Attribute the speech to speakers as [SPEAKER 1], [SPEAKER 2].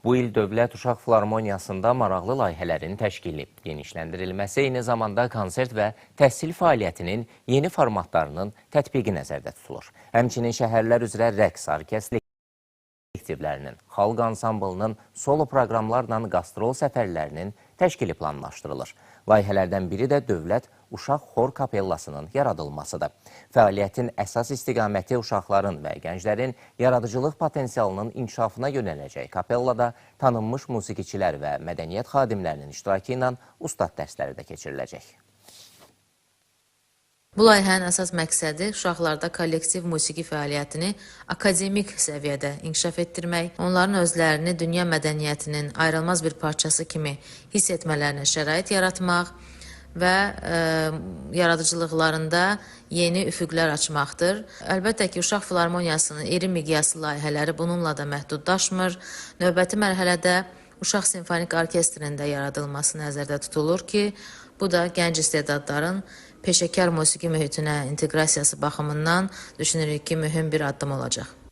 [SPEAKER 1] Bu il Dövlət Uşaq Filarmoniyasında maraqlı layihələrin təşkili, genişləndirilməsi, eyni zamanda konsert və təhsil fəaliyyətinin yeni formatlarının tətbiqi nəzərdə tutulur. Həmçinin şəhərlər üzrə rəqs, orkestr kollektivlərinin, xalq ansamblının, solo proqramlarla qastrol səfərlərinin təşkili planlaşdırılır. Layihələrdən biri də Dövlət Uşaq Xor Kapellasının yaradılmasıdır. Fəaliyyətin əsas istiqaməti uşaqların və gənclərin yaradıcılıq potensialının inkişafına yönələcək kapellada tanınmış musiqiçilər və mədəniyyət xadimlərinin iştirakı ilə ustad dərsləri də keçiriləcək.
[SPEAKER 2] Bu layihənin əsas məqsədi uşaqlarda kollektiv musiqi fəaliyyətini akademik səviyyədə inkişaf etdirmək, onların özlərini dünya mədəniyyətinin ayrılmaz bir parçası kimi hiss etmələrinə şərait yaratmaq və yaradıcılıqlarında yeni üfüqlər açmaqdır. Əlbəttə ki, Uşaq Filarmoniyasının iri miqyaslı layihələri bununla da məhdudlaşmır. Növbəti mərhələdə Uşaq Simfonik Orkestrinin də yaradılması nəzərdə tutulur ki, bu da gənc istedadların peşəkar musiqi mühitinə inteqrasiyası baxımından düşünürük ki, mühüm bir addım olacaq.